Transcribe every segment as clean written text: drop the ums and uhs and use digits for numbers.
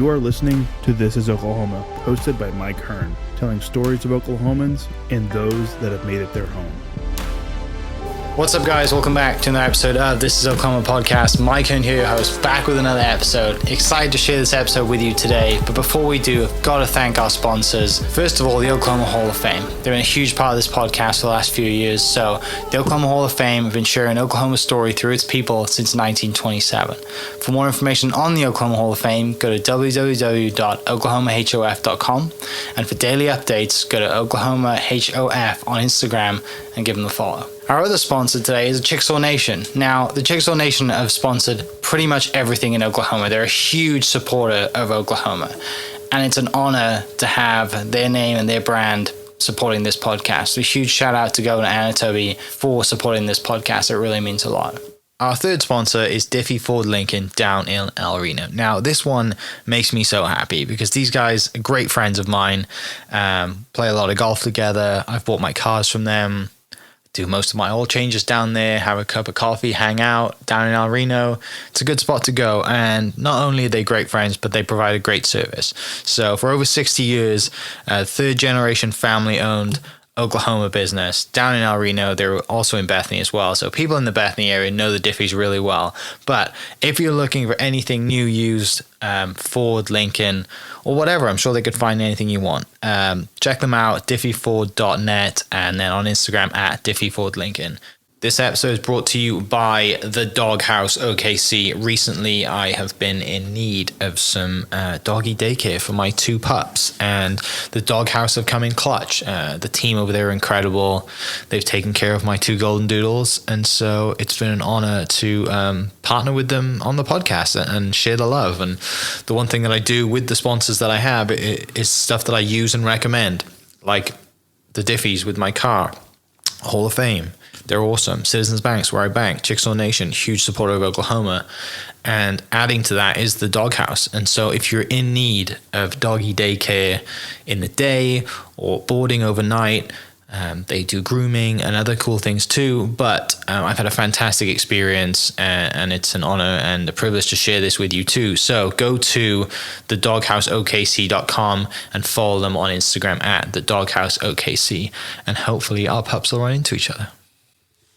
You are listening to This is Oklahoma, hosted by Mike Hearn, telling stories of Oklahomans and those that have made it their home. What's up, guys? Welcome back to another episode of This is Oklahoma podcast. Mike Hearn here, your host, back with another episode. Excited to share this episode with you today, but before we do, I've got to thank our sponsors. First of all, the Oklahoma Hall of Fame. They've been a huge part of this podcast for the last few years. So the Oklahoma Hall of Fame have been sharing Oklahoma's story through its people since 1927. For more information on the Oklahoma Hall of Fame, go to www.oklahomahof.com. And for daily updates, go to oklahomahof on Instagram and give them a follow. Our other sponsor today is the Chickasaw Nation. Now, the Chickasaw Nation have sponsored pretty much everything in Oklahoma. They're a huge supporter of Oklahoma, and it's an honor to have their name and their brand supporting this podcast. So a huge shout out to Governor Anatoby for supporting this podcast. It really means a lot. Our third sponsor is Diffie Ford Lincoln down in El Reno. Now, this one makes me so happy because these guys are great friends of mine, play a lot of golf together. I've bought my cars from them. Do most of my oil changes down there, have a cup of coffee, hang out down in El Reno. It's a good spot to go. And not only are they great friends, but they provide a great service. So for over 60 years, third generation family owned Oklahoma business down in El Reno. They're also in Bethany as well. So people in the Bethany area know the Diffies really well. But if you're looking for anything new, used, Ford, Lincoln, or whatever, I'm sure they could find anything you want. Check them out, diffieford.net, and then on Instagram at diffiefordlincoln. This episode is brought to you by the Doghouse OKC. Recently, I have been in need of some doggy daycare for my two pups, and the Doghouse have come in clutch. The team over there are incredible. They've taken care of my two golden doodles, and so it's been an honor to partner with them on the podcast and share the love. And the one thing that I do with the sponsors that I have is stuff that I use and recommend, like the Diffies with my car, Hall of Fame. They're awesome. Citizens Banks, where I bank. Chickasaw Nation, huge supporter of Oklahoma. And adding to that is the Doghouse. And so if you're in need of doggy daycare in the day or boarding overnight, they do grooming and other cool things too. But I've had a fantastic experience, and it's an honor and a privilege to share this with you too. So go to thedogHouseOKC.com and follow them on Instagram at thedogHouseOKC. And hopefully our pups will run into each other.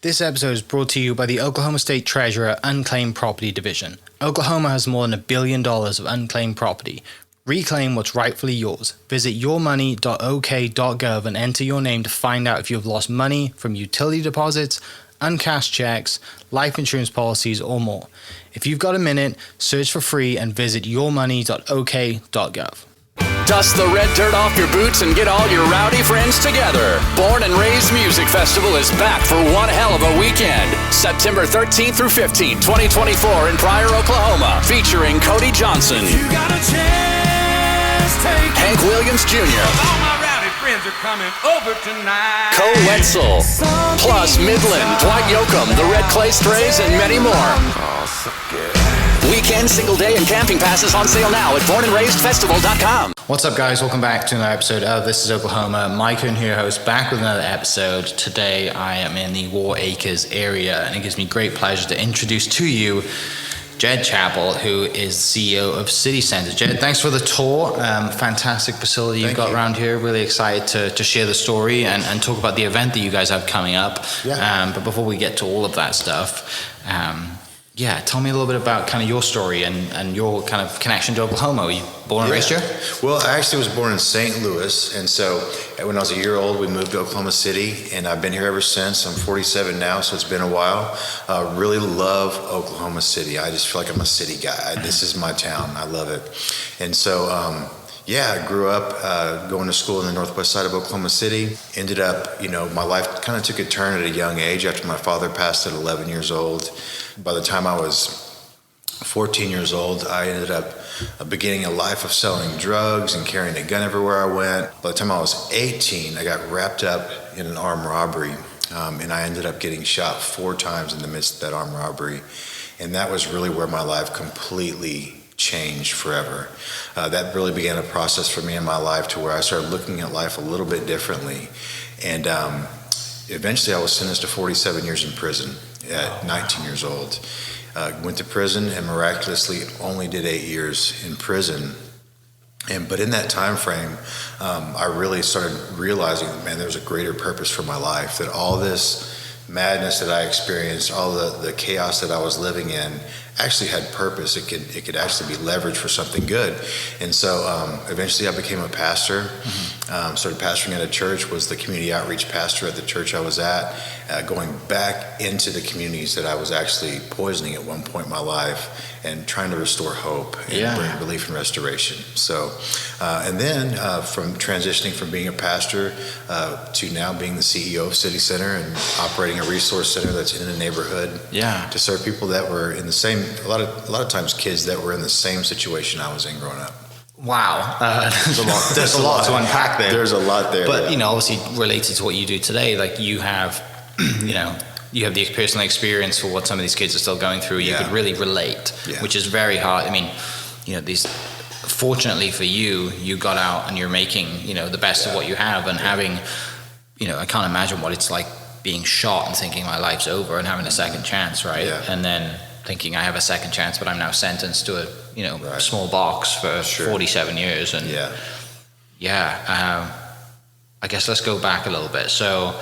This episode is brought to you by the Oklahoma State Treasurer Unclaimed Property Division. Oklahoma has more than $1 billion of unclaimed property. Reclaim what's rightfully yours. Visit YourMoney.ok.gov and enter your name to find out if you have lost money from utility deposits, uncashed checks, life insurance policies, or more. If you've got a minute, search for free and visit YourMoney.ok.gov. Dust the red dirt off your boots and get all your rowdy friends together. Born and Raised Music Festival is back for one hell of a weekend. September 13th through 15th, 2024 in Pryor, Oklahoma. Featuring Cody Johnson, You got a chance, take Hank Williams Jr., all my rowdy friends are coming over tonight. Cole Wetzel, plus Midland, Dwight Yoakam, the Red Clay Strays, and many more. Weekend, single day, and camping passes on sale now at bornandraisedfestival.com. What's up, guys? Welcome back to another episode of This is Oklahoma. Mike Hearn here, host, back with another episode. Today, I am in the War Acres area, and it gives me great pleasure to introduce to you Jed Chappell, who is CEO of City Center. Jed, thanks for the tour. Fantastic facility you've got around here. Really excited to share the story and talk about the event that you guys have coming up. Yeah. But before we get to all of that stuff, tell me a little bit about kind of your story and your kind of connection to Oklahoma. Were you born and raised here? Well, I actually was born in St. Louis, and so when I was a year old, we moved to Oklahoma City, and I've been here ever since. I'm 47 now, so it's been a while. Really love Oklahoma City. I just feel like I'm a city guy. This is my town. I love it. And so, I grew up going to school in the northwest side of Oklahoma City. Ended up, my life kind of took a turn at a young age after my father passed at 11 years old. By the time I was 14 years old, I ended up beginning a life of selling drugs and carrying a gun everywhere I went. By the time I was 18, I got wrapped up in an armed robbery, and I ended up getting shot 4 times in the midst of that armed robbery. And that was really where my life completely changed forever. That really began a process for me in my life to where I started looking at life a little bit differently. And eventually I was sentenced to 47 years in prison at 19 years old. Went to prison and miraculously only did 8 years in prison But in that time frame, I really started realizing, man, there's a greater purpose for my life, that all this madness that I experienced, all the chaos that I was living in, actually had purpose. It could actually be leveraged for something good. And so eventually I became a pastor, started pastoring at a church, was the community outreach pastor at the church I was at, going back into the communities that I was actually poisoning at one point in my life, and trying to restore hope and bring relief and restoration. So, and then from transitioning from being a pastor to now being the CEO of City Center and operating a resource center that's in a neighborhood to serve people that were in the same, a lot of times kids that were in the same situation I was in growing up. Wow, there's a lot to unpack there. There's a lot there. But, obviously related to what you do today, like you have, you have the personal experience for what some of these kids are still going through. You could really relate, which is very hard. I mean, fortunately for you, you got out and you're making, the best of what you have, and having, I can't imagine what it's like being shot and thinking my life's over and having a second chance, right? Yeah. And then thinking I have a second chance, but I'm now sentenced to a small box for 47 years. And I guess let's go back a little bit. So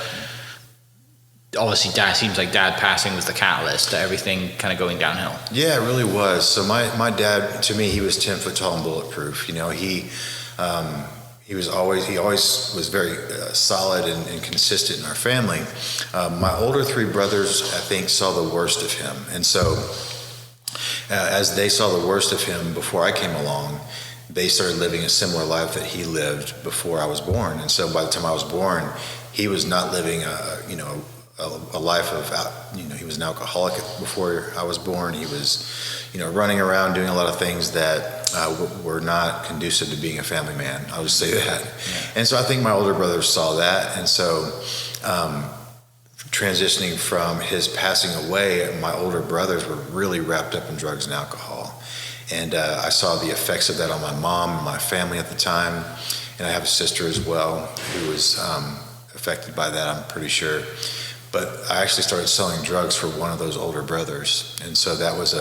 obviously seems like dad passing was the catalyst to everything kind of going downhill. Yeah, it really was. So my dad, to me, he was 10 foot tall and bulletproof. He always was very solid and consistent in our family. My older three brothers, I think, saw the worst of him. And so as they saw the worst of him before I came along, they started living a similar life that he lived before I was born. And so by the time I was born, he was not living a life of, he was an alcoholic before I was born. He was, running around doing a lot of things that were not conducive to being a family man. I'll just say that. Yeah. And so I think my older brothers saw that. And so transitioning from his passing away, my older brothers were really wrapped up in drugs and alcohol. And I saw the effects of that on my mom and my family at the time. And I have a sister as well who was affected by that, I'm pretty sure. But I actually started selling drugs for one of those older brothers. And so that was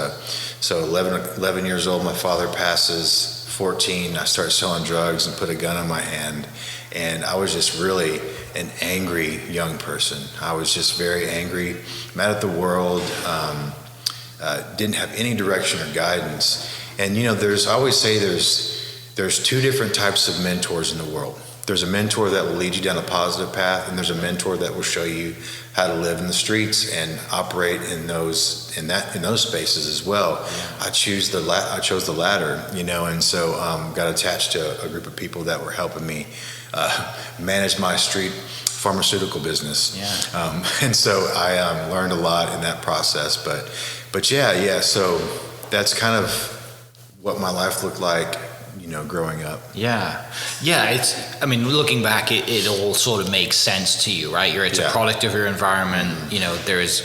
11 years old, my father passes. 14, I started selling drugs and put a gun in my hand. And I was just really an angry young person. I was just very angry, mad at the world, didn't have any direction or guidance. And I always say there's two different types of mentors in the world. There's a mentor that will lead you down a positive path, and there's a mentor that will show you how to live in the streets and operate in those spaces as well. Yeah. I chose the latter, and so got attached to a group of people that were helping me manage my street pharmaceutical business. Yeah. And so I learned a lot in that process. But yeah. So that's kind of what my life looked like, growing up. Yeah. Looking back, it all sort of makes sense to you, right? It's a product of your environment. There is,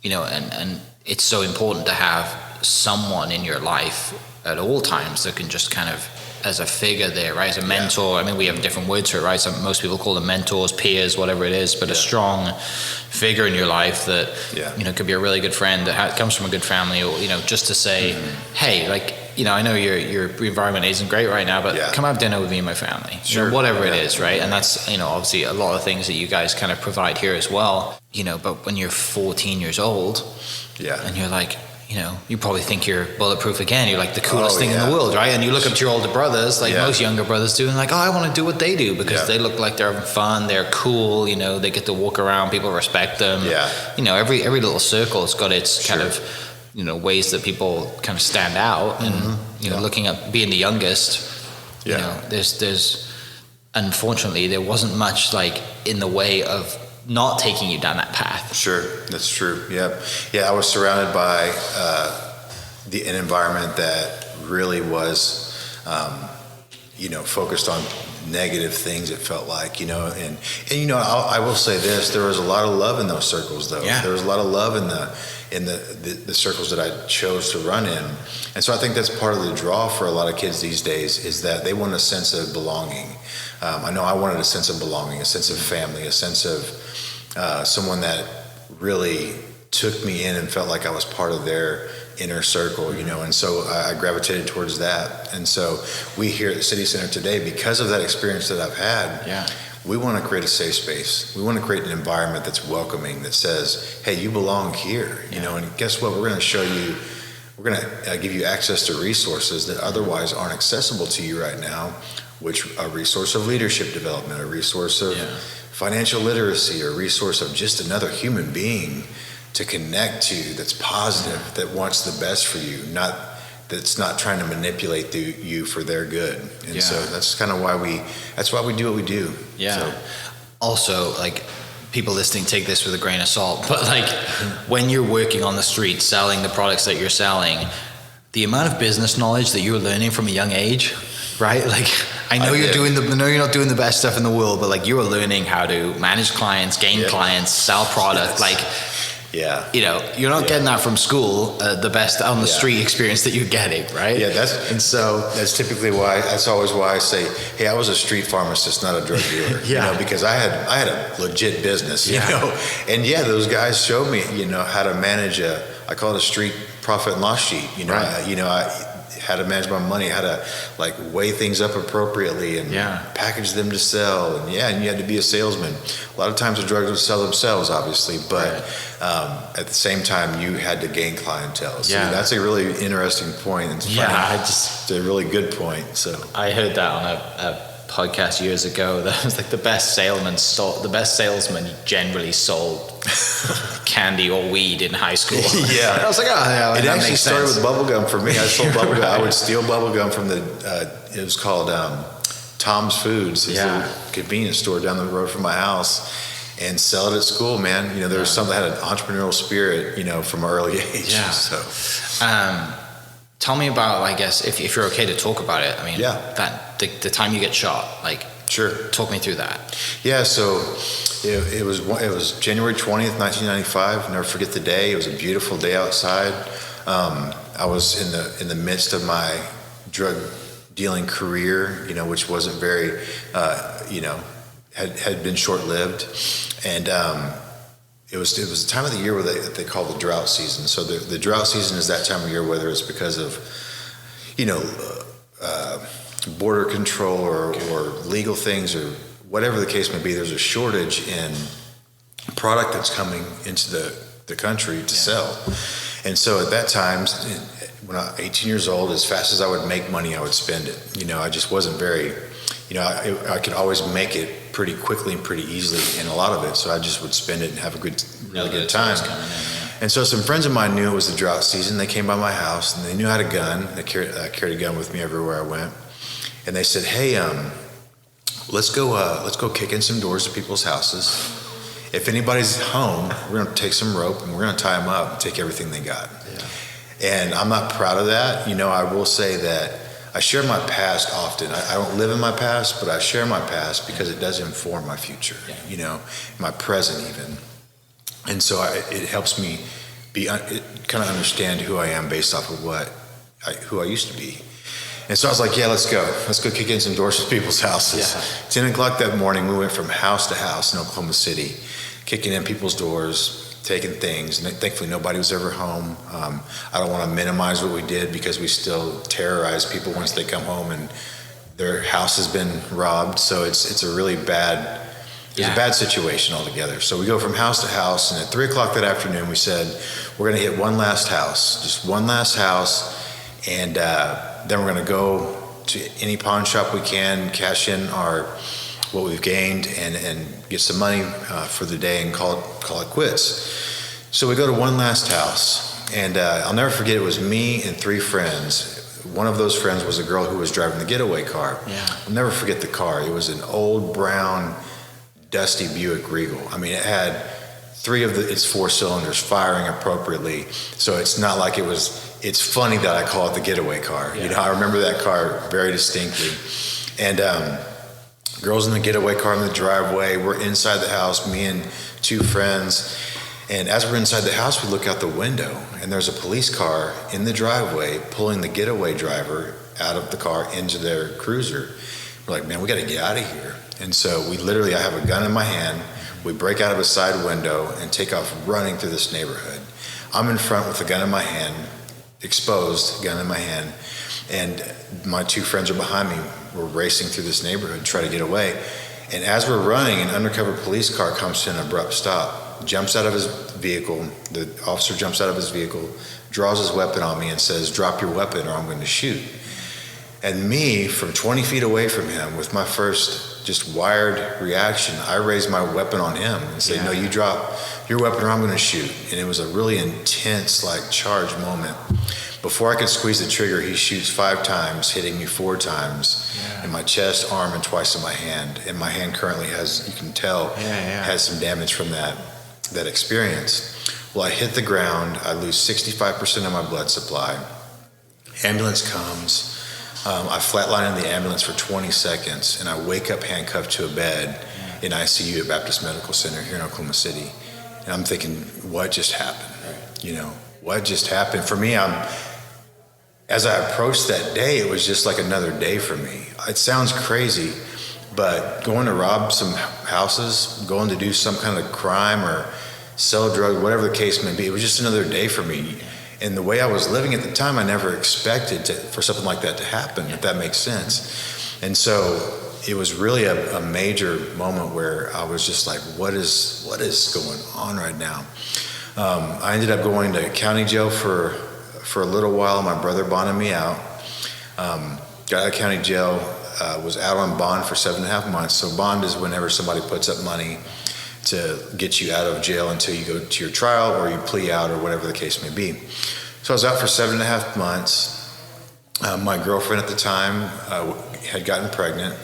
and it's so important to have someone in your life at all times that can just kind of, as a figure there, right? As a mentor. We have different words for it, right? Most people call them mentors, peers, whatever it is, but a strong figure in your life that, could be a really good friend that comes from a good family, or, just to say, hey, I know your environment isn't great right now, but come have dinner with me and my family. Sure. Whatever it is, right? And that's, obviously a lot of things that you guys kind of provide here as well, but when you're 14 years old, and you're like, you probably think you're bulletproof again. You're like the coolest thing in the world, right? And you look up to your older brothers, like most younger brothers do, and like, I want to do what they do because they look like they're having fun, they're cool, they get to walk around, people respect them. Every little circle has got its kind of, ways that people kind of stand out. And, looking at being the youngest, there's unfortunately, there wasn't much like in the way of not taking you down that path. Sure, that's true. Yeah, I was surrounded by an environment that really was, focused on negative things. It felt like, and I will say this: there was a lot of love in those circles, though. Yeah. There was a lot of love in the circles that I chose to run in, and so I think that's part of the draw for a lot of kids these days is that they want a sense of belonging. I know I wanted a sense of belonging, a sense of family, a sense of someone that really took me in and felt like I was part of their inner circle, and so I gravitated towards that. And so we here at the City Center today, because of that experience that I've had, we want to create a safe space. We want to create an environment that's welcoming, that says, hey, you belong here, and guess what? We're going to show you, we're going to give you access to resources that otherwise aren't accessible to you right now, which a resource of leadership development, a resource of financial literacy, a resource of just another human being to connect to, that's positive, that wants the best for you, that's not trying to manipulate you for their good. And so that's kind of why we do what we do. So. Also, like, people listening, take this with a grain of salt, but like, when you're working on the street selling the products that you're selling, the amount of business knowledge that you're learning from a young age, right? Like, I know you're not doing the best stuff in the world, but like, you're learning how to manage clients, gain clients, sell product. Like, you're not getting that from school, the best on the street experience that you're getting, right? That's typically why, that's always why I say, hey, I was a street pharmacist, not a drug dealer, because I had a legit business, and those guys showed me, how to manage I call it a street profit and loss sheet, I how to manage my money, how to like weigh things up appropriately and package them to sell. And you had to be a salesman. A lot of times the drugs would sell themselves, obviously, but at the same time you had to gain clientele. So that's a really interesting point. It's it's a really good point. So I heard that on a podcast years ago. That was like the best salesman generally sold candy or weed in high school. I was like, it actually started with bubblegum for me. I sold bubblegum. I would steal bubblegum from it was called Tom's Foods. It's a convenience store down the road from my house, and sell it at school, man. There was something that had an entrepreneurial spirit, from an early age. So tell me about, I guess, if you're okay to talk about it. I mean, that the time you get shot, like, talk me through that. So it was January 20th, 1995. Never forget the day. It was a beautiful day outside. I was in the midst of my drug dealing career, which wasn't very, had been short lived, and it was the time of the year where they call the drought season. So the drought season is that time of year, whether it's because of border control or legal things or whatever the case may be. There's a shortage in product that's coming into the country to sell. And so at that time, when I was 18 years old, as fast as I would make money, I would spend it. I just wasn't very, I could always make it pretty quickly and pretty easily, and a lot of it. So I just would spend it and have a really good time. And so some friends of mine knew it was the drought season. They came by my house and they knew I had a gun. I carried a gun with me everywhere I went. And they said, hey, let's go kick in some doors to people's houses. If anybody's home, we're going to take some rope and we're going to tie them up and take everything they got. And I'm not proud of that. I will say that I share my past often. I don't live in my past, but I share my past because it does inform my future, my present even. And so it helps me kind of understand who I am based off of who I used to be. And so I was like, let's go kick in some doors to people's houses. 10 o'clock that morning, we went from house to house in Oklahoma City, kicking in people's doors, taking things. And thankfully, nobody was ever home. I don't want to minimize what we did because we still terrorize people once they come home and their house has been robbed. So it's a really bad, a bad situation altogether. So we go from house to house, and at 3 o'clock that afternoon, we said, we're going to hit one last house, just one last house, and then we're going to go to any pawn shop we can, cash in what we've gained, and get some money for the day and call it quits. So we go to one last house, and I'll never forget, it was me and 3 friends. One of those friends was a girl who was driving the getaway car. I'll never forget the car. It was an old brown, dusty Buick Regal. I mean, it had 3 of its 4 cylinders firing appropriately. So it's not like it's funny that I call it the getaway car. I remember that car very distinctly. And girls in the getaway car in the driveway. We're inside the house, me and 2 friends. And as we're inside the house, we look out the window, and there's a police car in the driveway pulling the getaway driver out of the car into their cruiser. We're like, man, we got to get out of here. And so I have a gun in my hand. We break out of a side window and take off running through this neighborhood. I'm in front with a gun in my hand, exposed, gun in my hand, and my two friends are behind me. We're racing through this neighborhood, try to get away. And as we're running, an undercover police car comes to an abrupt stop, jumps out of his vehicle. The officer jumps out of his vehicle, draws his weapon on me and says, "Drop your weapon or I'm going to shoot." And me, from 20 feet away from him, with my first just wired reaction, I raised my weapon on him and said, "No, you drop your weapon or I'm going to shoot." And it was a really intense, charged moment. Before I could squeeze the trigger, he shoots 5 times, hitting me 4 times in my chest, arm, and twice in my hand. And my hand currently has, you can tell, has some damage from that experience. Well, I hit the ground. I lose 65% of my blood supply. Ambulance comes. I flatline in the ambulance for 20 seconds, and I wake up handcuffed to a bed in ICU at Baptist Medical Center here in Oklahoma City. And I'm thinking, what just happened? What just happened? For me, as I approached that day, it was just like another day for me. It sounds crazy, but going to rob some houses, going to do some kind of crime or sell drugs, whatever the case may be, it was just another day for me. And the way I was living at the time, I never expected for something like that to happen, if that makes sense. And so it was really a major moment where I was just like, what is going on right now? I ended up going to county jail for a little while. My brother bonded me out. Got out of county jail, was out on bond for 7.5 months. So bond is whenever somebody puts up money to get you out of jail until you go to your trial or you plea out or whatever the case may be. So I was out for 7.5 months. My girlfriend at the time had gotten pregnant.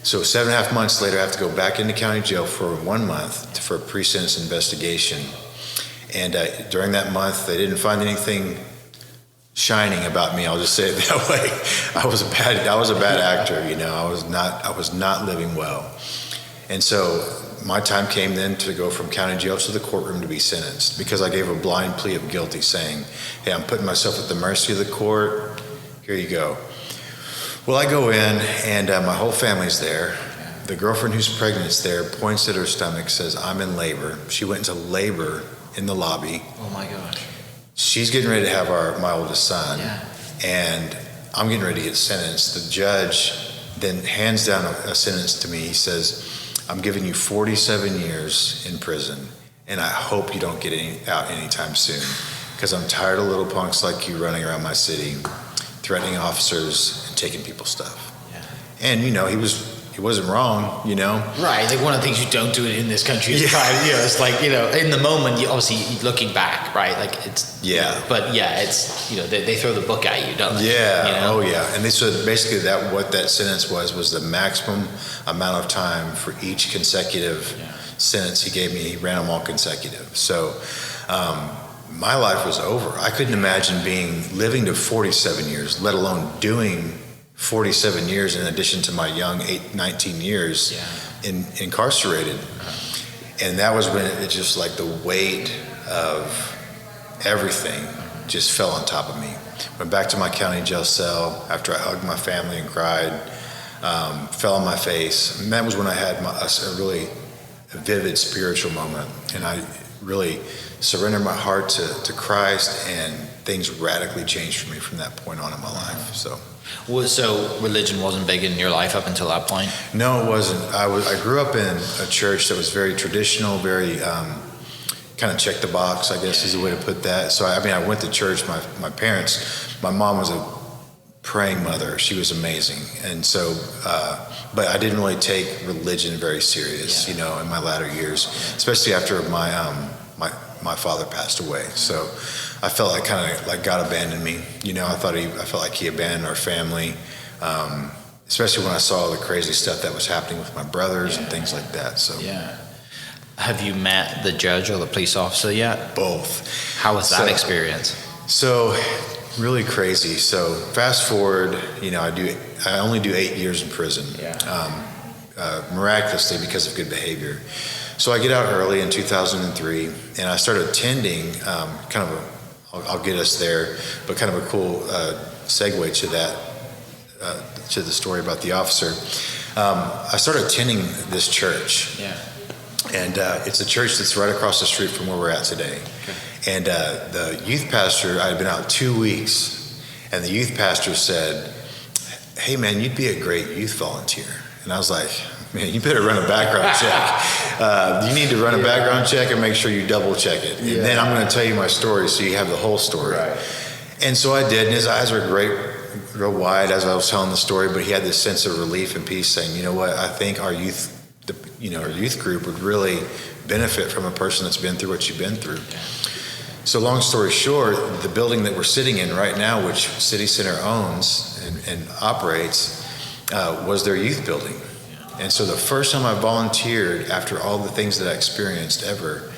So 7.5 months later, I have to go back into county jail for 1 month for a pre-sentence investigation. And during that month, they didn't find anything shining about me. I'll just say it that way. I was a bad actor. I was not living well. And so my time came then to go from county jail to the courtroom to be sentenced, because I gave a blind plea of guilty, saying, "Hey, I'm putting myself at the mercy of the court. Here you go." Well, I go in, and my whole family's there. The girlfriend who's pregnant is there, points at her stomach, says, "I'm in labor." She went into labor in the lobby. Oh my gosh. She's getting ready to have my oldest son, and I'm getting ready to get sentenced. The judge then hands down a sentence to me. He says, "I'm giving you 47 years in prison, and I hope you don't get out anytime soon, because I'm tired of little punks like you running around my city, threatening officers and taking people's stuff." And he wasn't wrong, Right, like one of the things you don't do in this country is try, it's like, in the moment, you obviously looking back, right, like it's, but it's, they throw the book at you, don't they? Oh yeah, and they said basically what that sentence was the maximum amount of time for each consecutive sentence he gave me. He ran them all consecutive. So my life was over. I couldn't imagine living to 47 years, let alone doing 47 years in addition to my young 19 years incarcerated. And that was when it just like the weight of everything just fell on top of me. Went back to my county jail cell after I hugged my family and cried, fell on my face. And that was when I had a really vivid spiritual moment. And I really surrendered my heart to Christ, and things radically changed for me from that point on in my life. So religion wasn't big in your life up until that point? No, it wasn't. I grew up in a church that was very traditional, very kind of check the box, I guess is the way to put that. So I went to church. My parents, my mom was a praying mother. She was amazing, and so but I didn't really take religion very serious, in my latter years, especially after my father passed away. So I felt like kind of like God abandoned me. I felt like he abandoned our family, especially when I saw the crazy stuff that was happening with my brothers and things like that. So have you met the judge or the police officer yet? Both. How was that experience? So really crazy. So fast forward, I only do 8 years in prison, miraculously because of good behavior. So I get out early in 2003, and I started attending I'll get us there, but kind of a cool segue to that, to the story about the officer. I started attending this church, And it's a church that's right across the street from where we're at today. Okay. And the youth pastor, I had been out 2 weeks, and the youth pastor said, "Hey man, you'd be a great youth volunteer." And I was like, "Man, you better run a background check. You need to run a background check and make sure you double check it. And then I'm going to tell you my story so you have the whole story." Right. And so I did, and his eyes were real wide as I was telling the story, but he had this sense of relief and peace, saying, "You know what, I think our youth group would really benefit from a person that's been through what you've been through." So long story short, the building that we're sitting in right now, which City Center owns and operates, was their youth building. And so the first time I volunteered after all the things that I experienced ever,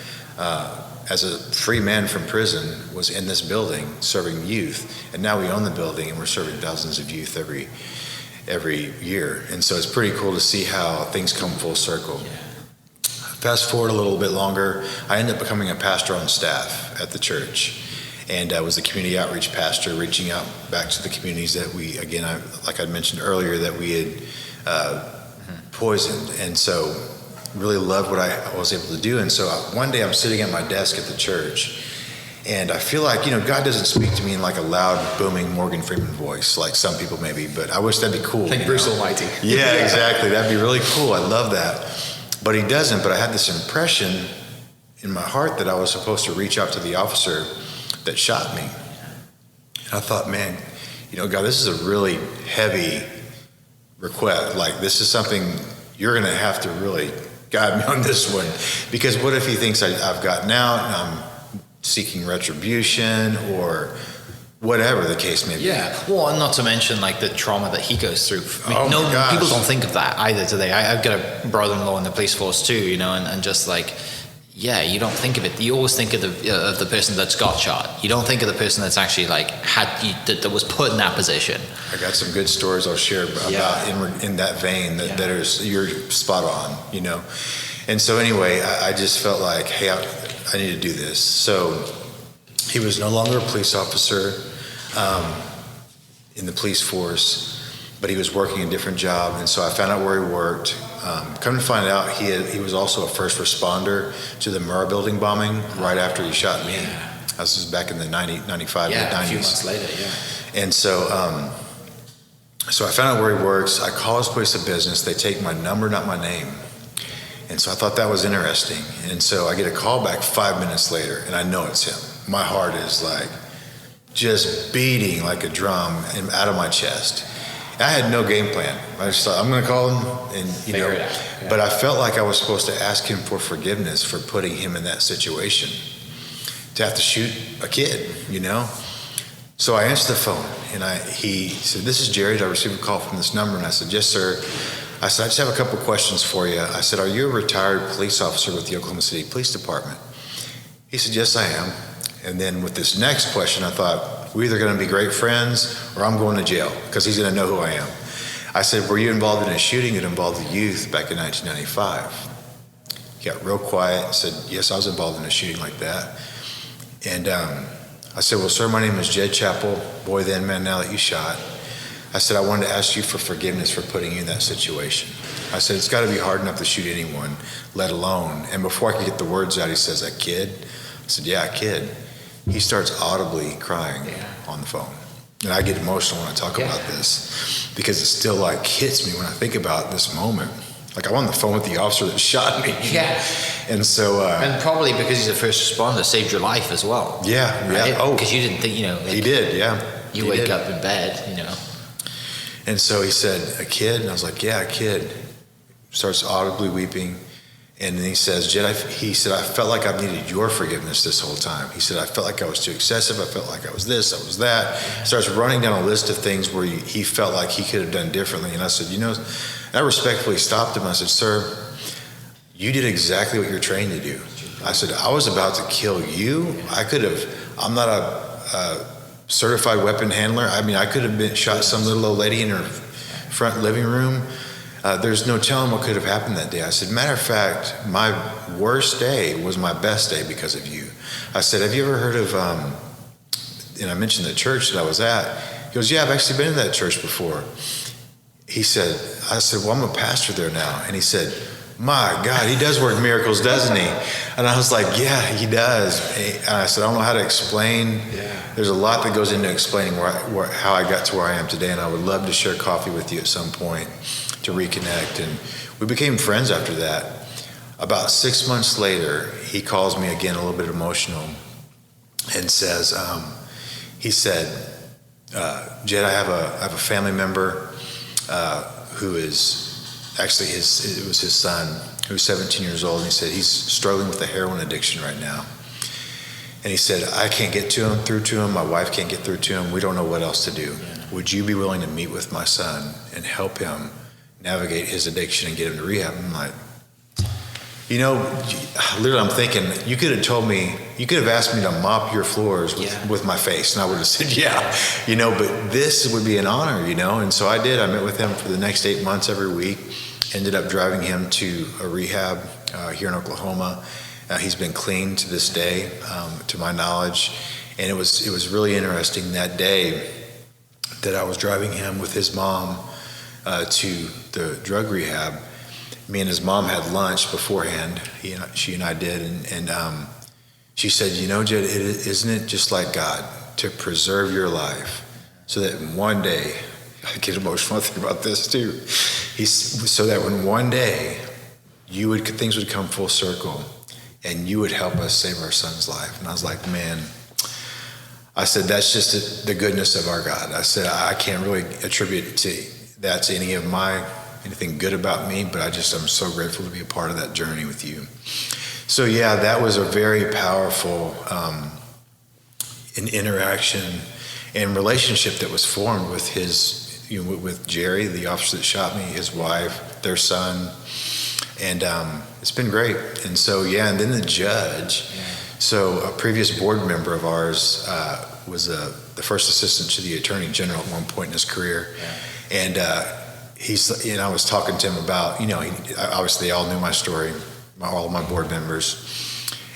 as a free man from prison, was in this building serving youth. And now we own the building and we're serving thousands of youth every year. And so it's pretty cool to see how things come full circle. Fast forward a little bit longer, I ended up becoming a pastor on staff at the church. And I was the community outreach pastor, reaching out back to the communities that we, again, like I mentioned earlier, that we had poisoned. And so really loved what I was able to do. And so one day I'm sitting at my desk at the church, and I feel like, God doesn't speak to me in like a loud, booming Morgan Freeman voice, like some people maybe, but I wish that'd be cool. Like Bruce Almighty. Yeah, exactly. That'd be really cool. I love that. But he doesn't. But I had this impression in my heart that I was supposed to reach out to the officer that shot me. And I thought, man, God, this is a really heavy request. Like, this is something you're going to have to really guide me on this one. Because what if he thinks I've gotten out and I'm seeking retribution or whatever the case may be. Yeah, well, and not to mention like the trauma that he goes through. I mean, people don't think of that either, do they? I've got a brother-in-law in the police force too, and just like, yeah, you don't think of it. You always think of the person that's got shot. You don't think of the person that's actually like that was put in that position. I got some good stories I'll share about in that vein that you're spot on, And so anyway, I just felt like, hey, I need to do this. So he was no longer a police officer in the police force, but he was working a different job. And so I found out where he worked. Come to find out, he was also a first responder to the Murrah building bombing right after he shot me. This was back in the 95, mid-90s. A few months later, And so I found out where he works. I call his place of business. They take my number, not my name. And so I thought that was interesting. And so I get a call back 5 minutes later, and I know it's him. My heart is like just beating like a drum out of my chest. I had no game plan. I just thought, I'm going to call him, and but I felt like I was supposed to ask him for forgiveness for putting him in that situation, to have to shoot a kid, So I answered the phone, and he said, "This is Jared. I received a call from this number." And I said, "Yes, sir." I said, "I just have a couple questions for you." I said, "Are you a retired police officer with the Oklahoma City Police Department?" He said, "Yes, I am." And then with this next question, I thought, we're either going to be great friends or I'm going to jail because he's going to know who I am. I said, "Were you involved in a shooting that involved the youth back in 1995? He got real quiet and said, "Yes, I was involved in a shooting like that." And I said, "Well, sir, my name is Jed Chappell, boy then, man now that you shot." I said, "I wanted to ask you for forgiveness for putting you in that situation." I said, "It's got to be hard enough to shoot anyone, let alone." And before I could get the words out, he says, "A kid?" I said, "Yeah, a kid." He starts audibly crying on the phone. And I get emotional when I talk about this because it still like hits me when I think about this moment. Like I'm on the phone with the officer that shot me. Yeah. And so... and probably because he's a first responder, saved your life as well. Yeah, right? yeah. Oh. Because you didn't think, he did, yeah. You wake up in bed, And so he said, "A kid?" And I was like, "Yeah, a kid." Starts audibly weeping. And then he says, "Jed, he said, I felt like I've needed your forgiveness this whole time." He said, "I felt like I was too excessive. I felt like I was this, I was that." Starts running down a list of things where he felt like he could have done differently. And I said, and I respectfully stopped him. I said, "Sir, you did exactly what you're trained to do." I said, "I was about to kill you. I'm not a certified weapon handler. I mean, I could have been shot some little old lady in her front living room. There's no telling what could have happened that day." I said, "Matter of fact, my worst day was my best day because of you." I said, "Have you ever heard of," and I mentioned the church that I was at. He goes, "Yeah, I've actually been to that church before." I said, "Well, I'm a pastor there now." And he said, my God, he does work miracles, doesn't he? And I was like, yeah, he does. And I said, I don't know how to explain. There's a lot that goes into explaining how I got to where I am today, and I would love to share coffee with you at some point to reconnect. And we became friends after that. About 6 months later, he calls me again, a little bit emotional, and says, he said, Jed, I have a family member who is actually it was his son, who's 17 years old, and he said he's struggling with a heroin addiction right now. And he said, I can't get through to him. My wife can't get through to him. We don't know what else to do. Would you be willing to meet with my son and help him navigate his addiction and get him to rehab? I'm like, literally I'm thinking, you could have asked me to mop your floors with my face, and I would have said, but this would be an honor, and so I did. I met with him for the next 8 months every week, ended up driving him to a rehab here in Oklahoma. He's been clean to this day, to my knowledge, and it was really interesting that day that I was driving him with his mom to the drug rehab. Me and his mom had lunch beforehand. She and I did, and she said, Jed, isn't it just like God to preserve your life so that one day, I get emotional thinking about this too, so that when one day things would come full circle and you would help us save our son's life. And I was like, man, I said, that's just the goodness of our God. I said, I can't really attribute that to anything good about me, but I'm so grateful to be a part of that journey with you. So that was a very powerful interaction and relationship that was formed with with Jerry, the officer that shot me, his wife, their son, and it's been great. And so and then the judge. So a previous board member of ours was the first assistant to the Attorney General at one point in his career, and I was talking to him about, obviously they all knew my story, all of my board members.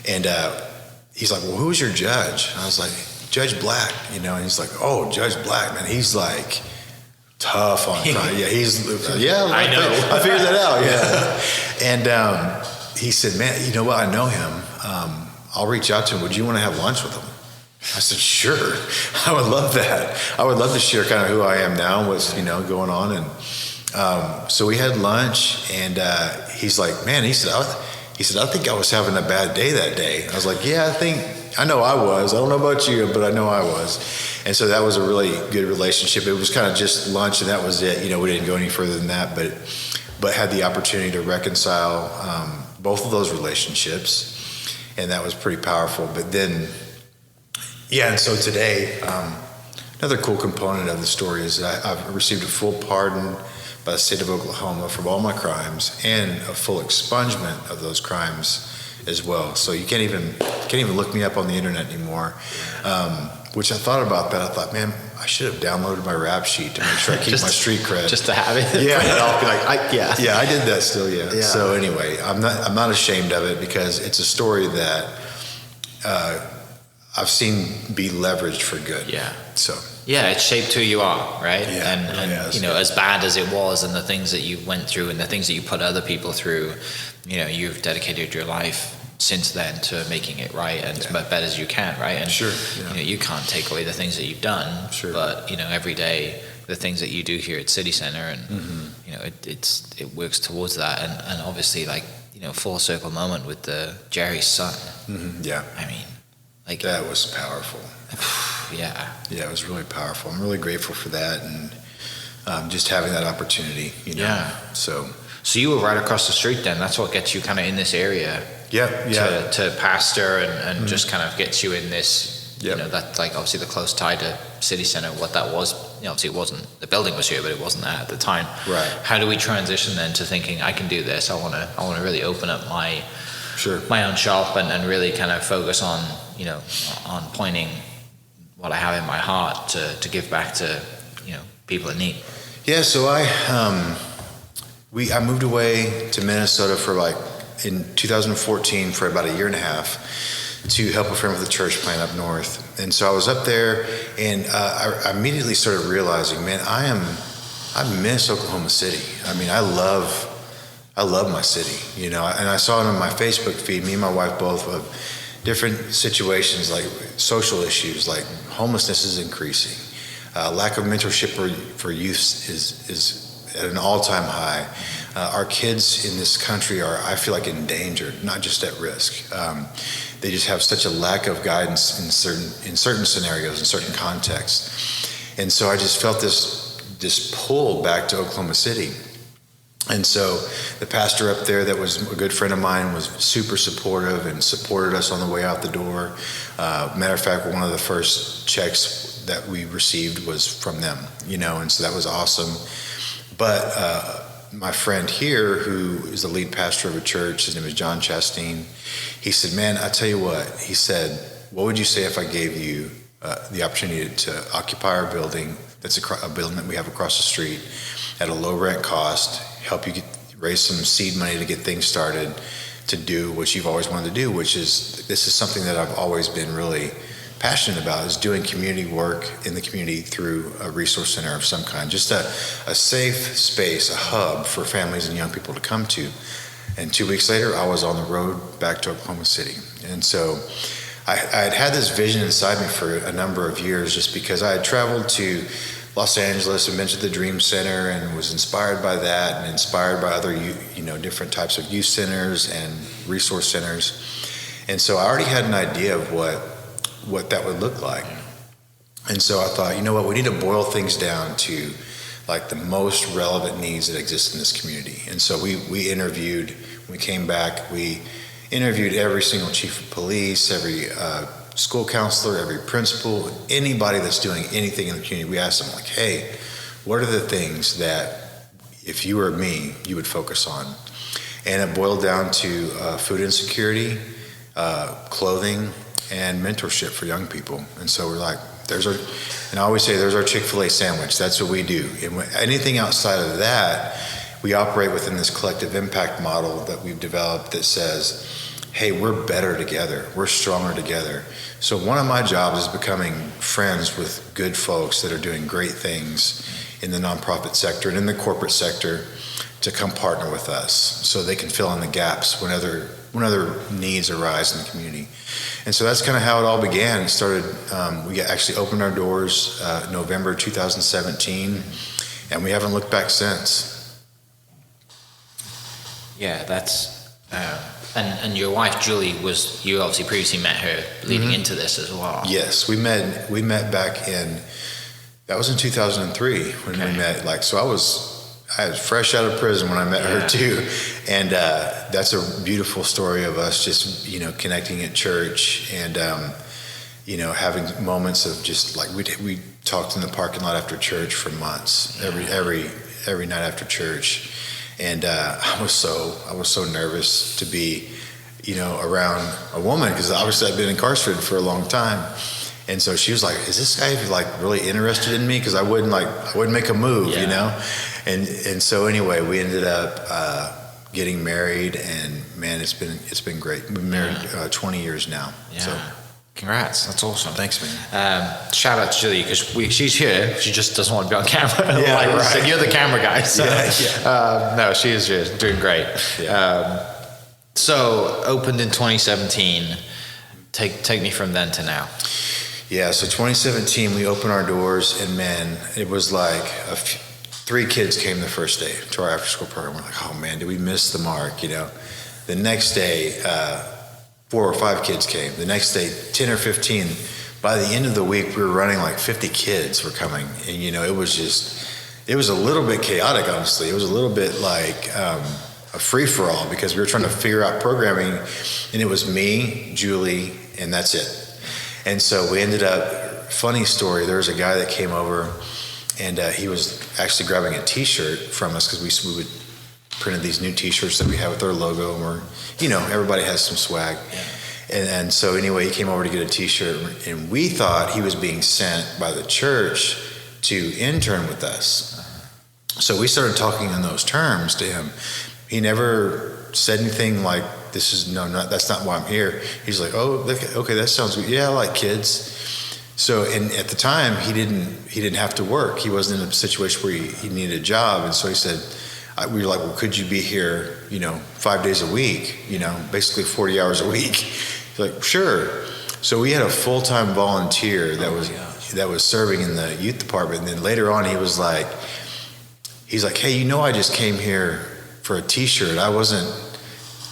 And he's like, well, who's your judge? And I was like, Judge Black, and he's like, oh, Judge Black, man, he's like tough on crime. I know. I figured that out, And he said, man, you know what, I know him. I'll reach out to him. Would you want to have lunch with him? I said, sure. I would love that. I would love to share kind of who I am now, what's, going on. And so we had lunch, and he's like, man, he said, I think I was having a bad day that day. I was like, I know I was. I don't know about you, but I know I was. And so that was a really good relationship. It was kind of just lunch, and that was it. We didn't go any further than that, but had the opportunity to reconcile both of those relationships, and that was pretty powerful. But then, and so today, another cool component of the story is that I've received a full pardon by the state of Oklahoma from all my crimes, and a full expungement of those crimes as well. So you can't even look me up on the internet anymore. Which I thought about that. I thought, man, I should have downloaded my rap sheet to make sure I keep my street cred. Just to have it. Yeah. I'll be like, I did that still. Yeah. So anyway, I'm not ashamed of it, because it's a story that I've seen be leveraged for good. Yeah. So. Yeah, it shaped who you are, right? Yeah. And as bad as it was, and the things that you went through, and the things that you put other people through, you've dedicated your life since then to making it right and as better as you can, right? And sure, you can't take away the things that you've done, sure. But every day the things that you do here at City Center, and it works towards that, and obviously full circle moment with the Jerry's son. Mm-hmm. Yeah, I mean, that was powerful. Yeah, it was really powerful. I'm really grateful for that, and just having that opportunity. Yeah. So you were right across the street then. That's what gets you kind of in this area. Yeah. To pastor and just kind of gets you in this, Yep. That's obviously the close tie to City Center, what that was. Obviously it wasn't, the building was here, but it wasn't that at the time. Right. How do we transition then to thinking, I can do this, I want to really open up my own shop and really kind of focus on, on pointing what I have in my heart to give back to, people in need? Yeah, so I moved away to Minnesota in 2014 for about a year and a half to help a friend with a church plant up north. And so I was up there, and I immediately started realizing, man, I miss Oklahoma City. I mean, I love I love my city, and I saw it on my Facebook feed, me and my wife both, of different situations like social issues, like homelessness is increasing. Lack of mentorship for youth is at an all-time high. Our kids in this country are, I feel like, endangered, not just at risk. They just have such a lack of guidance in certain scenarios, in certain contexts. And so I just felt this pull back to Oklahoma City. And so the pastor up there that was a good friend of mine was super supportive and supported us on the way out the door. Matter of fact, one of the first checks that we received was from them, and so that was awesome. But my friend here, who is the lead pastor of a church, his name is John Chastain, he said, man, I tell you what, he said, what would you say if I gave you the opportunity to occupy our building, that's a building that we have across the street, at a low rent cost, help you raise some seed money to get things started, to do what you've always wanted to do, this is something that I've always been really passionate about, is doing community work in the community through a resource center of some kind, just a safe space, a hub for families and young people to come to. And 2 weeks later, I was on the road back to Oklahoma City. And so I had this vision inside me for a number of years, just because I had traveled to Los Angeles and been to the Dream Center and was inspired by that and inspired by other, different types of youth centers and resource centers. And so I already had an idea of what that would look like. And so I thought, we need to boil things down to like the most relevant needs that exist in this community. And so we interviewed, when we came back, we interviewed every single chief of police, every school counselor, every principal, anybody that's doing anything in the community. We asked them, like, hey, what are the things that, if you were me, you would focus on? And it boiled down to food insecurity, clothing, and mentorship for young people. And so we're like, and I always say, there's our Chick-fil-A sandwich. That's what we do. And anything outside of that, we operate within this collective impact model that we've developed that says, hey, we're better together. We're stronger together. So one of my jobs is becoming friends with good folks that are doing great things in the nonprofit sector and in the corporate sector to come partner with us so they can fill in the gaps when other needs arise in the community. And so that's kind of how it all began. It started, we actually opened our doors November 2017, and we haven't looked back since. Yeah, that's, and your wife, Julie, you obviously previously met her leading into this as well. Yes, we met back that was in 2003 when we met. So I was fresh out of prison when I met her too. And that's a beautiful story of us just, connecting at church and, having moments of just like, we talked in the parking lot after church for months, every night after church. And I was so nervous to be, around a woman, because obviously I've been incarcerated for a long time. And so she was like, is this guy like really interested in me? Because I wouldn't make a move, And so anyway, we ended up getting married, and man, it's been great. We've been married 20 years now. Yeah. So congrats, that's awesome. Thanks, man. Shout out to Julie, because she's here. She just doesn't want to be on camera. Yeah, right. So you're the camera guy. So. No, she is doing great. Yeah. So opened in 2017. Take me from then to now. Yeah, so 2017 we opened our doors, and man, it was like 3 kids came the first day to our after-school program. We're like, oh man, did we miss the mark? The next day, 4 or 5 kids came. The next day, 10 or 15. By the end of the week, we were running like 50 kids were coming, and it was a little bit chaotic, honestly. It was a little bit like a free-for-all, because we were trying to figure out programming, and it was me, Julie, and that's it. And so we ended up, funny story, there was a guy that came over, and he was actually grabbing a T-shirt from us, because we would printed these new T-shirts that we have with our logo, and we're, everybody has some swag. Yeah. And so anyway, he came over to get a T-shirt, and we thought he was being sent by the church to intern with us. So we started talking in those terms to him. He never said anything like, that's not why I'm here. He's like, oh, okay, that sounds good. Yeah, I like kids. So, and at the time, he didn't have to work. He wasn't in a situation where he needed a job. And so he said, we were like, well, could you be here, 5 days a week, basically 40 hours a week? He's like, sure. So we had a full-time volunteer that was serving in the youth department. And then later on, he's like, hey, I just came here for a T-shirt. I wasn't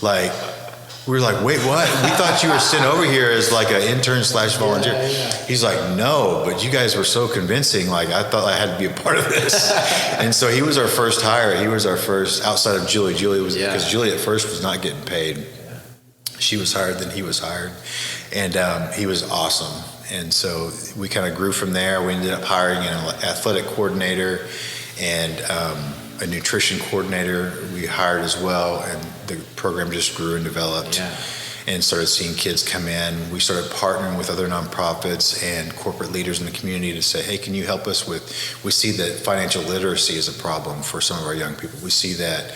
like, we were like, wait, what? We thought you were sent over here as like an intern / volunteer. Yeah. He's like, no, but you guys were so convincing. Like, I thought I had to be a part of this. And so he was our first hire. He was our first, outside of Julie. Julie was, because Julie at first was not getting paid. She was hired, then he was hired. And he was awesome. And so we kind of grew from there. We ended up hiring an athletic coordinator and a nutrition coordinator we hired as well, and the program just grew and developed and started seeing kids come in. We started partnering with other nonprofits and corporate leaders in the community to say, hey, can you help us we see that financial literacy is a problem for some of our young people. We see that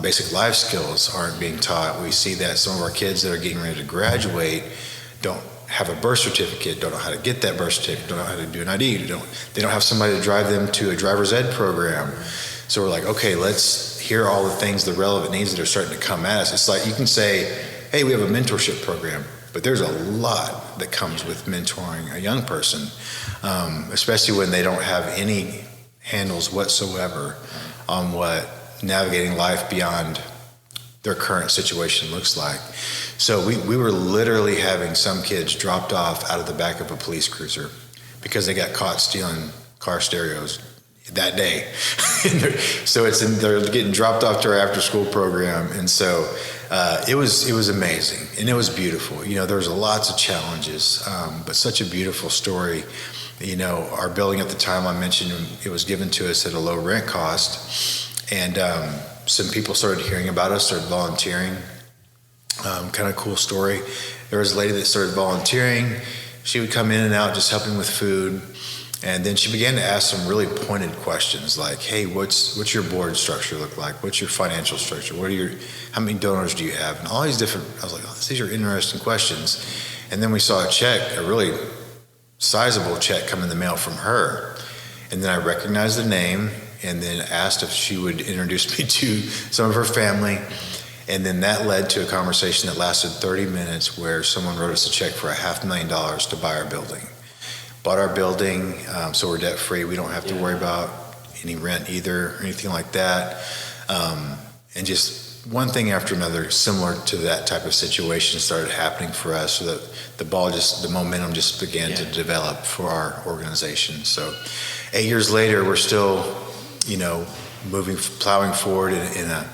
basic life skills aren't being taught. We see that some of our kids that are getting ready to graduate don't have a birth certificate, don't know how to get that birth certificate, don't know how to do an ID, they don't have somebody to drive them to a driver's ed program. So we're like, okay, let's hear all the things, the relevant needs that are starting to come at us. It's like you can say, hey, we have a mentorship program, but there's a lot that comes with mentoring a young person, especially when they don't have any handles whatsoever on what navigating life beyond their current situation looks like. So we were literally having some kids dropped off out of the back of a police cruiser because they got caught stealing car stereos that day. So they're getting dropped off to our after school program. And so it was amazing and it was beautiful. There was lots of challenges, but such a beautiful story. Our building at the time I mentioned, it was given to us at a low rent cost. And some people started hearing about us, started volunteering. Kind of cool story. There was a lady that started volunteering. She would come in and out just helping with food. And then she began to ask some really pointed questions like, hey, what's your board structure look like? What's your financial structure? How many donors do you have? And all these different, I was like, oh, these are interesting questions. And then we saw a really sizable check come in the mail from her. And then I recognized the name and then asked if she would introduce me to some of her family. And then that led to a conversation that lasted 30 minutes where someone wrote us a check for $500,000 to buy our building. Bought our building, so we're debt free. We don't have to worry about any rent either or anything like that. And just one thing after another similar to that type of situation started happening for us, so that the momentum just began to develop for our organization. So 8 years later, we're still, plowing forward in a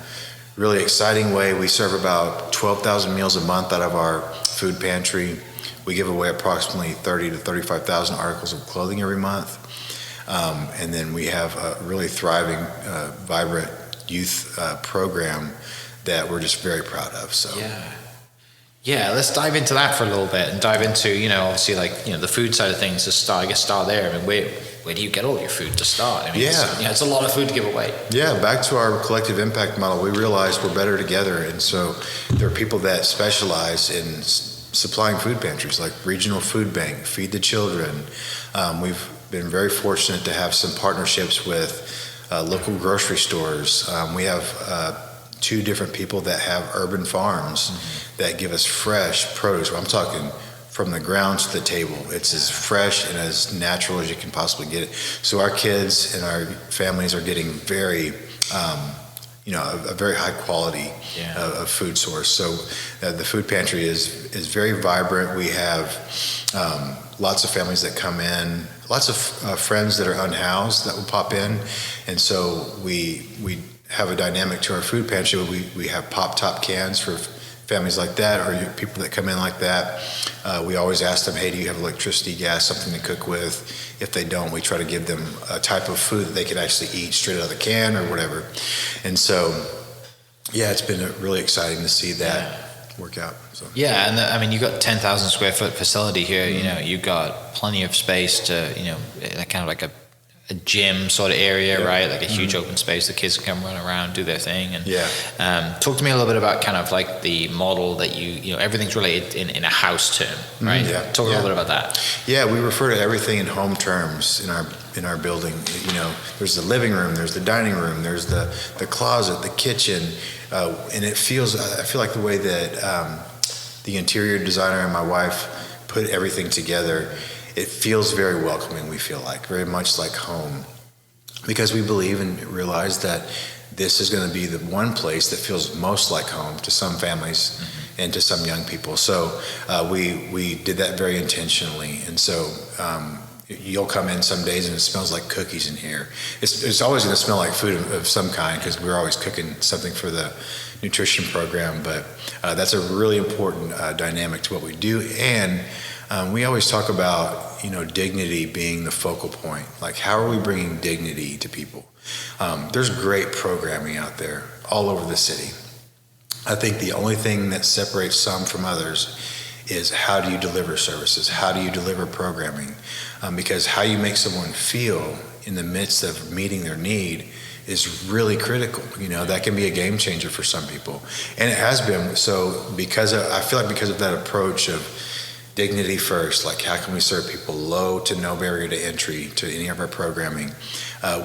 really exciting way. We serve about 12,000 meals a month out of our food pantry. We give away approximately 30,000 to 35,000 articles of clothing every month. And then we have a really thriving, vibrant youth program that we're just very proud of. So Yeah, let's dive into that for a little bit and dive into, obviously the food side of things. Start there. I mean, where do you get all your food to start? I mean, it's a lot of food to give away. Yeah, back to our collective impact model, we realized we're better together. And so there are people that specialize in supplying food pantries, like Regional Food Bank, Feed the Children. We've been very fortunate to have some partnerships with local grocery stores. We have 2 different people that have urban farms that give us fresh produce. I'm talking from the ground to the table. It's as fresh and as natural as you can possibly get it. So our kids and our families are getting very, a very high quality of food source. So the food pantry is very vibrant. We have lots of families that come in, lots of friends that are unhoused that will pop in. And so we have a dynamic to our food pantry. We have pop-top cans for families like that, or people that come in like that. We always ask them, hey, do you have electricity, gas, something to cook with? If they don't, we try to give them a type of food that they can actually eat straight out of the can or whatever. And so, it's been really exciting to see that work out. So. Yeah, and you've got 10,000 square foot facility here. You've got plenty of space to, kind of like a a gym sort of area, right? Like a huge open space. The kids can come run around, do their thing. And talk to me a little bit about kind of like the model that you know, everything's related in a house term, right? Talk a little bit about that. Yeah, we refer to everything in home terms in our building. You know, there's the living room, there's the dining room, there's the closet, the kitchen, and I feel like the way that the interior designer and my wife put everything together, it feels very welcoming. We feel like very much like home, because we believe and realize that this is going to be the one place that feels most like home to some families and to some young people. So we did that very intentionally. And so you'll come in some days and it smells like cookies in here. It's always going to smell like food of some kind, because we're always cooking something for the nutrition program. But that's a really important dynamic to what we do. And we always talk about, you know, dignity being the focal point. Like, how are we bringing dignity to people? There's great programming out there all over the city. I think the only thing that separates some from others is how do you deliver services? How do you deliver programming? Because how you make someone feel in the midst of meeting their need is really critical. You know, that can be a game changer for some people. And it has been. So I feel like because of that approach of dignity first, like how can we serve people low to no barrier to entry to any of our programming,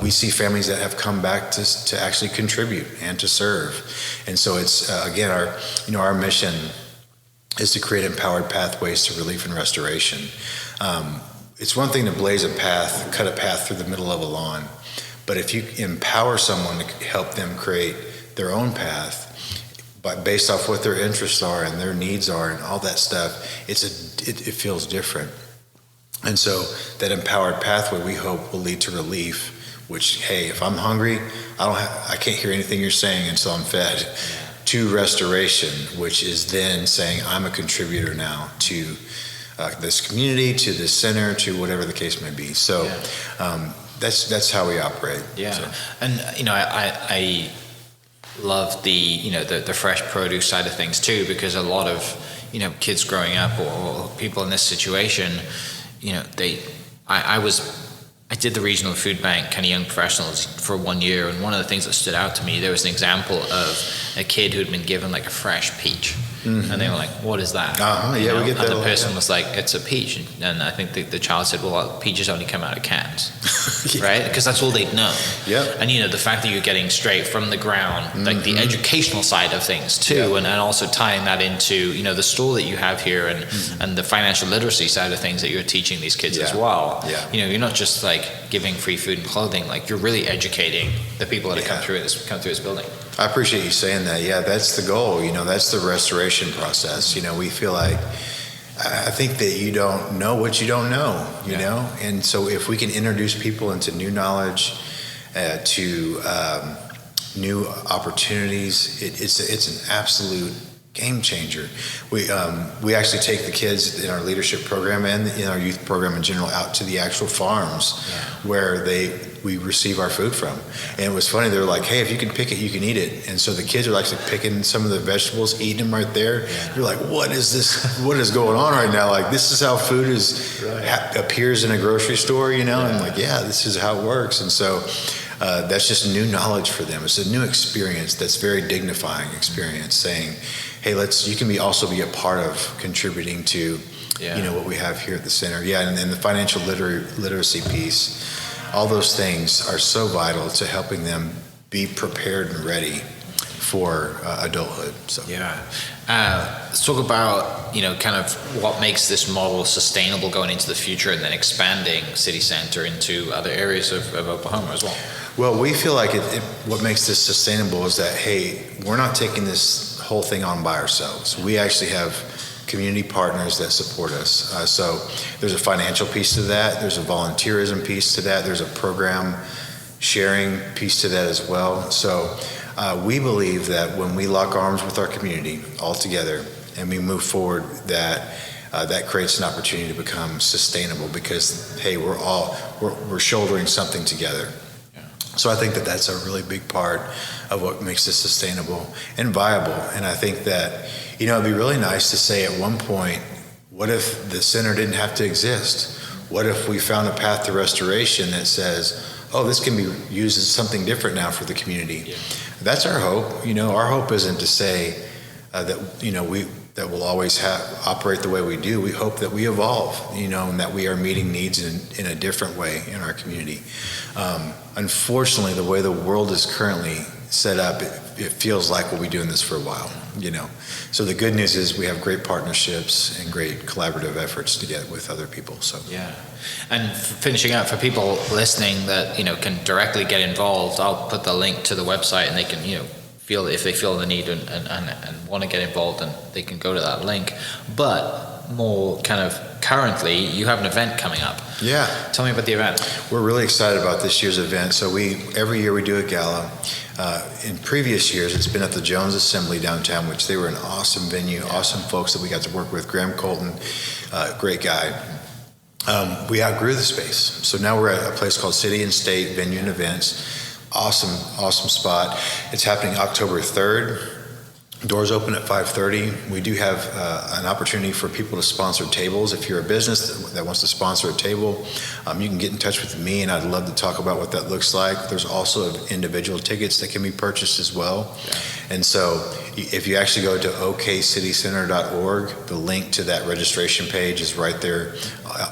we see families that have come back to actually contribute and to serve. And so it's again, our mission is to create empowered pathways to relief and restoration. It's one thing to blaze a path, cut a path through the middle of a lawn, but if you empower someone to help them create their own path, but based off what their interests are and their needs are and all that stuff, it feels different. And so that empowered pathway, we hope, will lead to relief, which, hey, if I'm hungry, I can't hear anything you're saying until I'm fed, to restoration, which is then saying I'm a contributor now to this community, to this center, to whatever the case may be. So that's how we operate. Yeah. So. And, you know, I love the fresh produce side of things too, because a lot of, you know, kids growing up or people in this situation, you know, I did the regional food bank kind of young professionals for 1 year, and one of the things that stood out to me, there was an example of a kid who'd been given like a fresh peach. And they were like, what is that? We get that. And the person was like, it's a peach. And I think the child said, well, peaches only come out of cans, right? Because that's all they'd know. And, you know, the fact that you're getting straight from the ground, like the educational side of things too, and also tying that into, you know, the store that you have here and the financial literacy side of things that you're teaching these kids as well. You know, you're not just like giving free food and clothing, like you're really educating the people that come through this building. I appreciate you saying that. Yeah, that's the goal. You know, that's the restoration process. You know, we feel like, I think that you don't know what you don't know, you know? And so if we can introduce people into new knowledge, to new opportunities, it's an absolute game changer. We actually take the kids in our leadership program and in our youth program in general out to the actual farms where we receive our food from. And it was funny, they were like, hey, if you can pick it, you can eat it. And so the kids are actually picking some of the vegetables, eating them right there. You're like, what is this? What is going on right now? Like, this is how food appears in a grocery store, you know? And I'm like, this is how it works. And so that's just new knowledge for them. It's a new experience that's very dignifying experience, saying, hey, you can also be a part of contributing to, you know, what we have here at the center. And the financial literacy piece, all those things are so vital to helping them be prepared and ready for adulthood. So let's talk about, you know, kind of what makes this model sustainable going into the future, and then expanding City Center into other areas of Oklahoma as well. Well, we feel like what makes this sustainable is that, hey, we're not taking this whole thing on by ourselves. We actually have community partners that support us. So there's a financial piece to that. There's a volunteerism piece to that. There's a program sharing piece to that as well. So we believe that when we lock arms with our community all together and we move forward, that creates an opportunity to become sustainable, because, hey, we're shouldering something together. So I think that that's a really big part of what makes this sustainable and viable. And I think that, you know, it'd be really nice to say at one point, what if the center didn't have to exist? What if we found a path to restoration that says, oh, this can be used as something different now for the community. Yeah. That's our hope. Our hope isn't to say that we'll always operate the way we do. We hope that we evolve, and that we are meeting needs in a different way in our community. Unfortunately, the way the world is currently set up, it feels like we'll be doing this for a while, So the good news is we have great partnerships and great collaborative efforts to get with other people. So yeah. And finishing up, for people listening that can directly get involved, I'll put the link to the website, and they can if they feel the need and want to get involved, and they can go to that link. But more kind of currently, you have an event coming up. Yeah. Tell me about the event. We're really excited about this year's event. So every year we do a gala. In previous years, it's been at the Jones Assembly downtown, which they were an awesome venue, awesome folks that we got to work with. Graham Colton, great guy. We outgrew the space. So now we're at a place called City and State Venue and Events. Awesome spot. It's happening October 3rd. Doors open at 5:30. We do have an opportunity for people to sponsor tables. If you're a business that wants to sponsor a table, you can get in touch with me, and I'd love to talk about what that looks like. There's also individual tickets that can be purchased as well. Yeah. And so if you actually go to okcitycenter.org, the link to that registration page is right there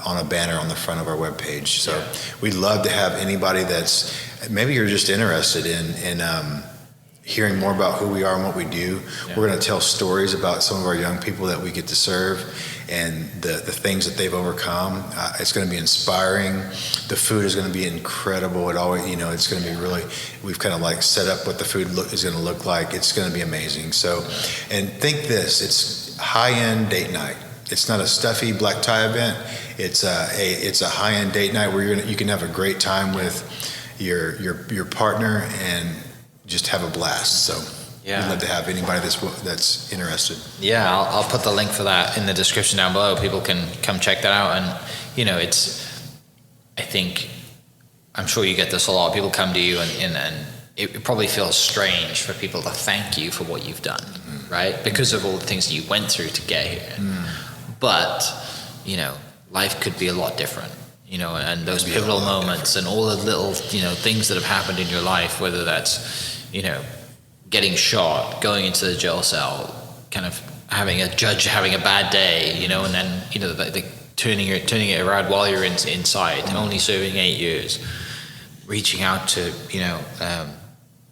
on a banner on the front of our webpage. So we'd love to have anybody maybe you're just interested in hearing more about who we are and what we do. Yeah. We're going to tell stories about some of our young people that we get to serve and the things that they've overcome. It's going to be inspiring. The food is going to be incredible. It's going to be really, we've kind of like set up what the food is going to look like. It's going to be amazing. So, and think this, it's high-end date night. It's not a stuffy black tie event. It's a high-end date night where you can have a great time with your partner and just have a blast. So we'd love to have anybody that's interested. Yeah, I'll put the link for that in the description down below. People can come check that out. And I'm sure you get this a lot. People come to you and it probably feels strange for people to thank you for what you've done, right? Because of all the things that you went through to get here. But life could be a lot different. And those pivotal moments and all the little, things that have happened in your life, whether that's, getting shot, going into the jail cell, kind of having a judge having a bad day, and then, the turning it around while you're inside, only serving 8 years, reaching out to,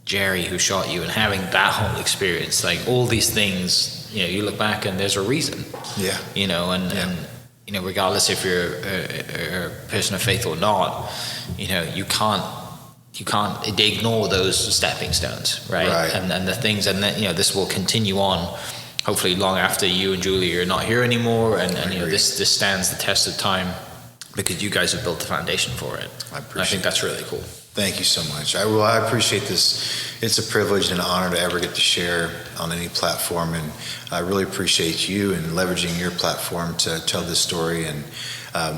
Jerry who shot you and having that whole experience, like all these things, you look back and there's a reason. Yeah. And regardless if you're a person of faith or not, you can't ignore those stepping stones, right? And the things, and then, this will continue on, hopefully long after you and Julie are not here anymore, and this stands the test of time because you guys have built the foundation for it. I think that's really cool. Thank you so much. I appreciate this. It's a privilege and an honor to ever get to share on any platform, and I really appreciate you and leveraging your platform to tell this story, and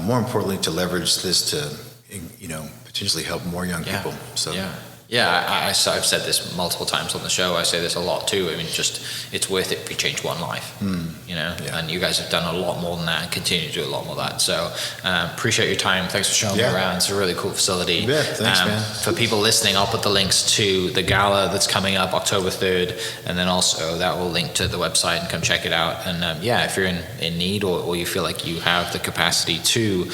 more importantly, to leverage this to, potentially help more young people. So I've said this multiple times on the show. I say this a lot too. I mean, it's worth it if you change one life, and you guys have done a lot more than that and continue to do a lot more of that. So appreciate your time. Thanks for showing me around. It's a really cool facility. Yeah, thanks, man. For people listening, I'll put the links to the gala that's coming up October 3rd, and then also that will link to the website, and come check it out. And if you're in need or you feel like you have the capacity to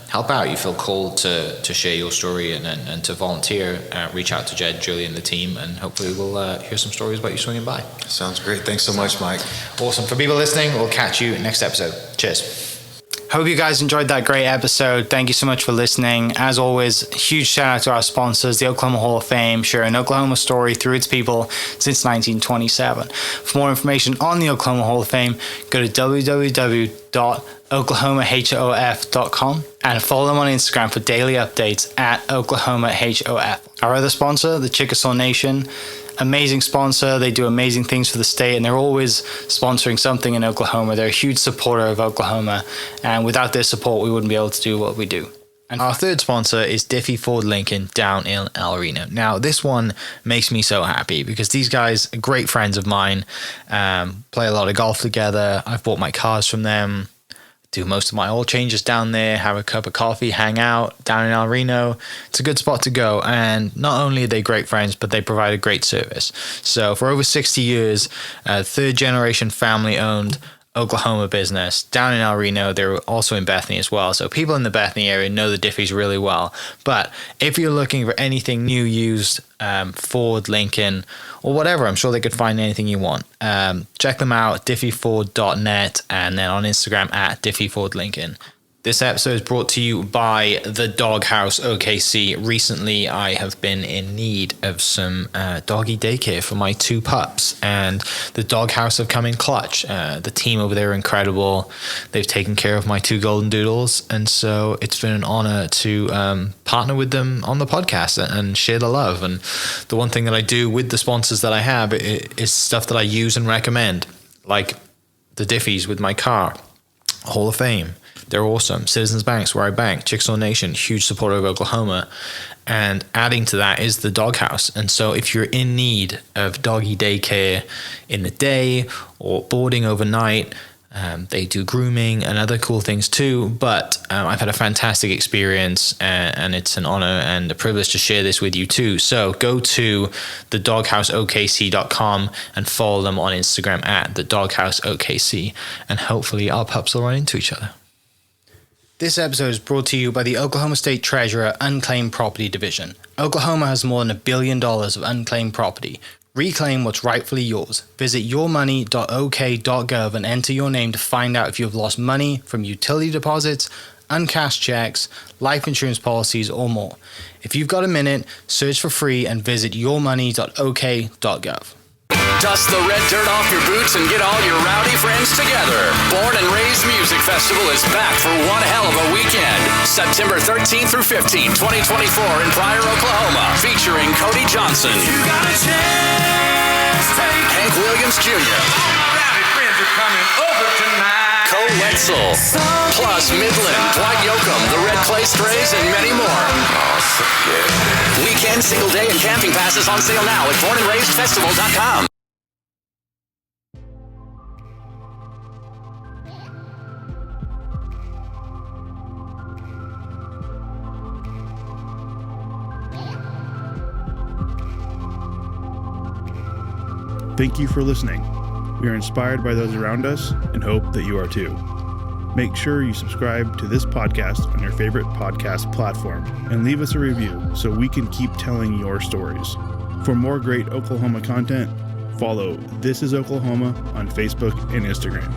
help out, you feel called to share your story and to volunteer, reach out to Jed, Julie, and the team, and hopefully we'll hear some stories about you swinging by. Sounds great. Thanks so much, Mike. Awesome. For people listening, we'll catch you next episode. Cheers. Hope you guys enjoyed that great episode. Thank you so much for listening. As always, huge shout out to our sponsors, the Oklahoma Hall of Fame, sharing Oklahoma story through its people since 1927. For more information on the Oklahoma Hall of Fame, go to www.oklahomahof.com and follow them on Instagram for daily updates at OklahomaHOF. Our other sponsor, the Chickasaw Nation, amazing sponsor. They do amazing things for the state, and they're always sponsoring something in Oklahoma. They're a huge supporter of Oklahoma, and without their support, we wouldn't be able to do what we do. And our third sponsor is Diffie Ford Lincoln down in El Reno. Now, this one makes me so happy because these guys are great friends of mine, play a lot of golf together. I've bought my cars from them, do most of my oil changes down there, have a cup of coffee, hang out down in El Reno. It's a good spot to go. And not only are they great friends, but they provide a great service. So for over 60 years, third generation family owned Oklahoma business down in El Reno. They're also in Bethany as well. So people in the Bethany area know the Diffees really well. But if you're looking for anything new, used, Ford, Lincoln, or whatever, I'm sure they could find anything you want. Check them out, diffeeford.net, and then on Instagram at diffeefordlincoln. This episode is brought to you by the Doghouse OKC. Recently, I have been in need of some doggy daycare for my 2 pups, and the Doghouse have come in clutch. The team over there are incredible. They've taken care of my 2 golden doodles, and so it's been an honor to partner with them on the podcast and share the love. And the one thing that I do with the sponsors that I have is stuff that I use and recommend, like the Diffees with my car, Hall of Fame. They're awesome. Citizens Banks, where I bank. Chickasaw Nation, huge supporter of Oklahoma. And adding to that is the Doghouse. And so if you're in need of doggy daycare in the day or boarding overnight, they do grooming and other cool things too. But I've had a fantastic experience, and it's an honor and a privilege to share this with you too. So go to thedogHouseOKC.com and follow them on Instagram at thedogHouseOKC. And hopefully our pups will run into each other. This episode is brought to you by the Oklahoma State Treasurer Unclaimed Property Division. Oklahoma has more than $1 billion of unclaimed property. Reclaim what's rightfully yours. Visit YourMoney.ok.gov and enter your name to find out if you have lost money from utility deposits, uncashed checks, life insurance policies, or more. If you've got a minute, search for free and visit YourMoney.ok.gov. Dust the red dirt off your boots and get all your rowdy friends together. Born and Raised Music Festival is back for one hell of a weekend. September 13th through 15th, 2024 in Pryor, Oklahoma. Featuring Cody Johnson, You got a chance, take Hank Williams Jr., all my rowdy friends are coming over tonight. Cole Wetzel, plus Midland, Dwight Yoakam, the Red Clay Strays, and many more. Weekend, single day, and camping passes on sale now at bornandraisedfestival.com. Thank you for listening. We are inspired by those around us and hope that you are too. Make sure you subscribe to this podcast on your favorite podcast platform and leave us a review so we can keep telling your stories. For more great Oklahoma content, follow This Is Oklahoma on Facebook and Instagram.